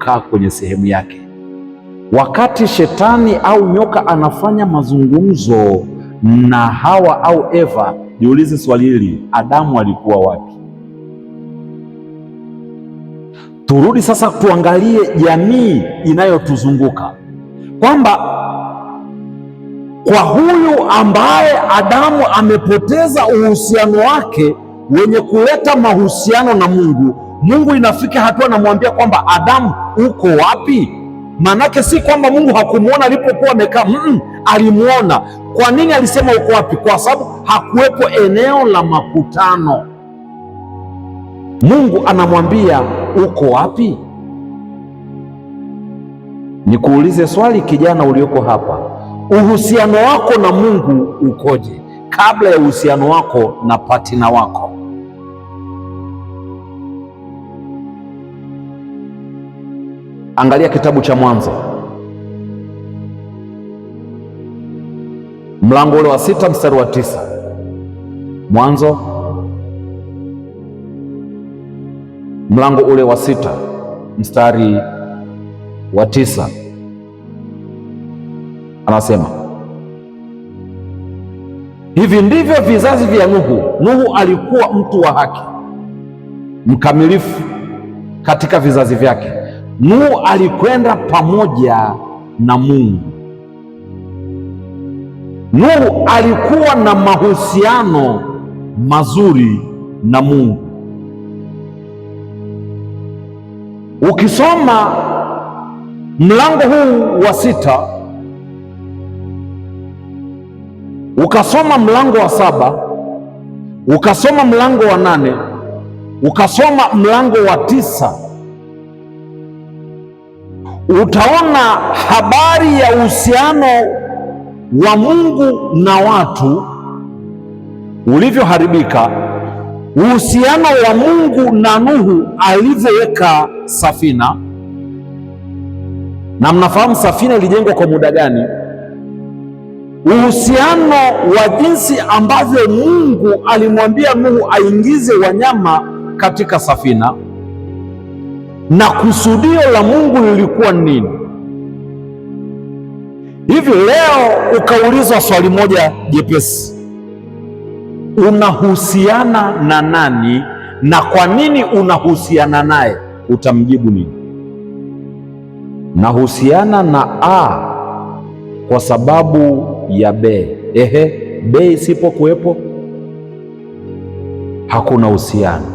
kukaa kwenye sehemu yake. Wakati shetani au nyoka anafanya mazungumzo na Hawa au Eva, jiulize swali hili: Adamu alikuwa wapi? Turudi sasa tuangalie jamii inayotuzunguka, kwamba kwa huyu ambaye Adamu amepoteza uhusiano wake wenye kuleta mahusiano na Mungu, Mungu inafika hatua anamwambia kwamba Adamu, uko wapi? Maanake si kwamba Mungu hakumwona alipokuwa amekaa, alimwona. Kwa nini alisema uko wapi? Kwa sababu hakuwepo eneo la makutano. Mungu anamwambia uko wapi? Nikuulize swali, kijana ulioko hapa, uhusiano wako na Mungu ukoje kabla ya uhusiano wako na patina wako? Angalia kitabu cha Mwanzo mlango ule wa 6 mstari wa 9. Mwanzo mlango ule wa 6 mstari wa 9, anasema hivi ndivyo vizazi vya Nuhu. Nuhu alikuwa mtu wa haki mkamilifu katika vizazi vyake. Nuhu alikwenda pamoja na Mungu. Nuhu alikuwa na mahusiano mazuri na Mungu. Ukisoma mlango huu wa 6, ukasoma mlango wa 7, ukasoma mlango wa 8, ukasoma mlango wa 9, utaona habari ya uhusiano wa Mungu na watu ulivyoharibika, uhusiano wa Mungu na Nuhu alivyoweka safina. Na mnafahamu safina ilijengwa kwa muda gani? Uhusiano wa jinsi ambavyo Mungu alimwambia Nuhu aingize wanyama katika safina, na kusudio la Mungu lilikuwa nini? Hivi leo ukaulizwa swali moja jepesi, unahusiana na nani na kwa nini unahusiana naye? Utamjibu nini? Nahusiana na A kwa sababu ya B. B isipokuwepo hakuna uhusiano.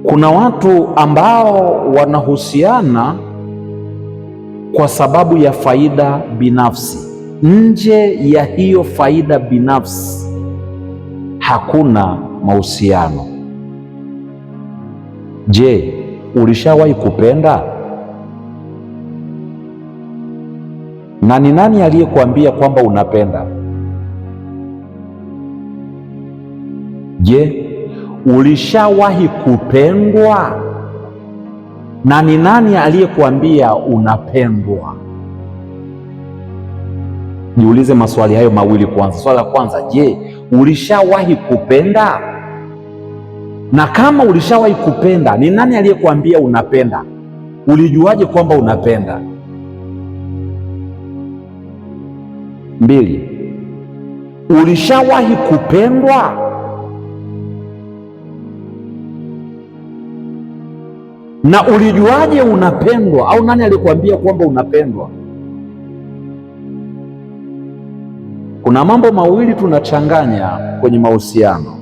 Kuna watu ambao wanahusiana kwa sababu ya faida binafsi. Nje ya hiyo faida binafsi hakuna mahusiano. Je, ulishawahi kupenda? Na ni nani aliyekuambia kwamba unapenda? Je, ulishawahi kupendwa? Na ni nani aliyekuambia unapendwa? Jiulize maswali hayo mawili kwanza. Swali la kwanza, je, ulishawahi kupenda? Na kama ulishawahi kupenda, ni nani aliyekuambia unapenda? Ulijuaje kwamba unapenda? 2, ulishawahi kupendwa? Na ulijuaje unapendwa? Au nani alikuambia kwamba unapendwa? Kuna mambo mawili tunachanganya kwenye mahusiano.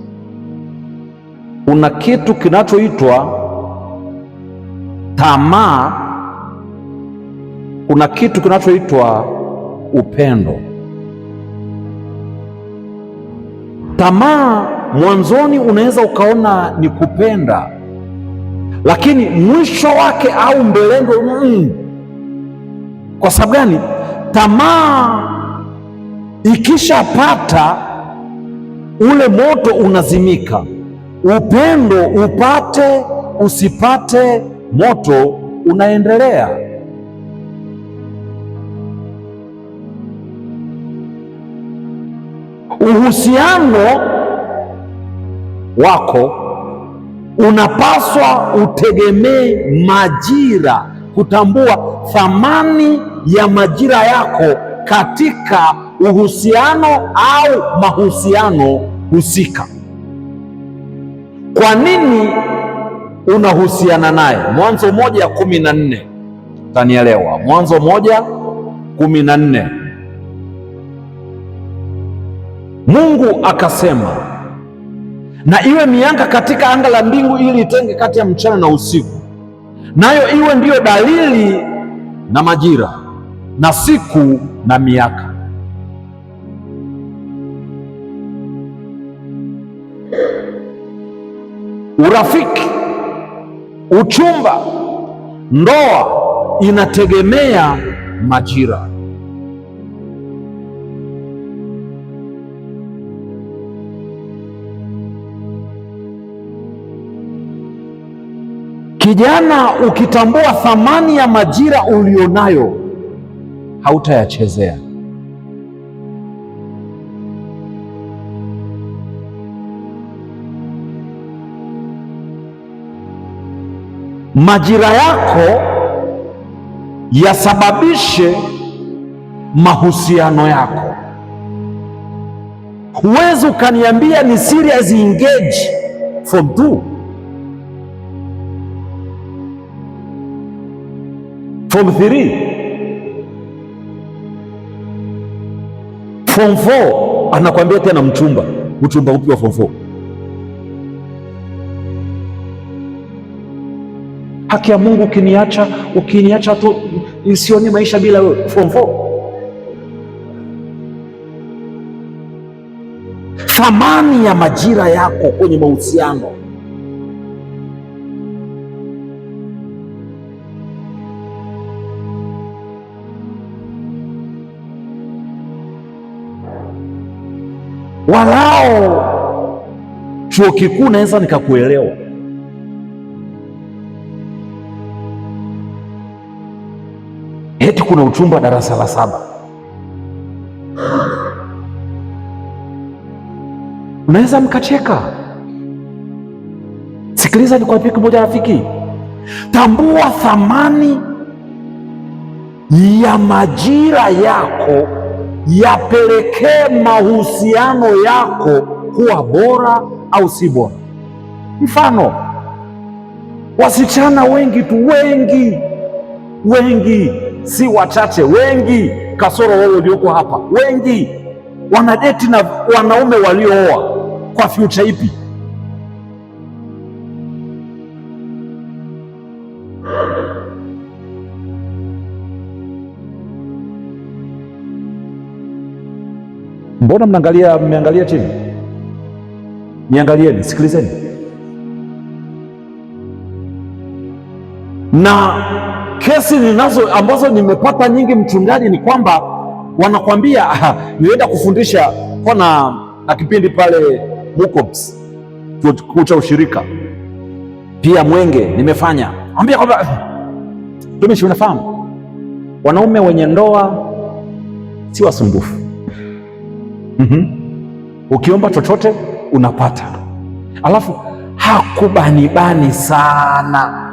Kuna kitu kinachoitwa tamaa, kuna kitu kinachoitwa upendo. Tamaa mwanzoni unaweza ukaona ni kupenda, lakini mwisho wake au mbelendo Kwa sababu gani? Tamaa ikishapata ule moto unazimika. Upendo upate usipate, moto unaendelea. Uhusiano wako unapaswa utegemee majira, kutambua thamani ya majira yako katika uhusiano au mahusiano husika. Kwa nini unahusiana naye? Mwanzo 1:14 utanielewa. Mwanzo 1:14, Mungu akasema, na iwe mianga katika anga la mbingu ili itenge kati ya mchana na usiku, nayo iwe ndiyo dalili na majira na siku na miaka. Urafiki, uchumba, ndoa inategemea majira. Kijana, ukitambua thamani ya majira ulionayo, hautayachezea. Majira yako yasababishe mahusiano yako. Huwezi ukaniambia ni serious engage form 2, form 3, form 4 anakwambia tena mchumba upi wa form 4? Haki ya Mungu, ukiniacha tu isioni maisha bila wewe, form 4. Thamani ya majira yako kwenye mahusiano. Walao chuo kikuu naweza nikakuelewa, eti kuna uchumba wa darasa la 7, unaweza mkacheka. Sikiliza nikwambie kimoja rafiki, tambua thamani ya majira yako, yapelekee mahusiano yako kuwa bora au si bora. Mfano, wasichana wengi tu, wengi si wachache, wengi kasoro wewe ulioko hapa, wengi wanadeti na wanaume waliooa. Kwa future ipi? Mbona mmeangalia chini? Niangalieni, sikilizeni. Na kesi ambazo nimepata nyingi mchungaji, ni kwamba wanakwambia nienda kufundisha kwa na kipindi pale Mukops, chuo cha ushirika, pia Mwenge nimefanya, ambia kwamba tumishi, unafahamu wanaume wenye ndoa si wasumbufu. Ukiomba chochote unapata, alafu hakubanibani sana.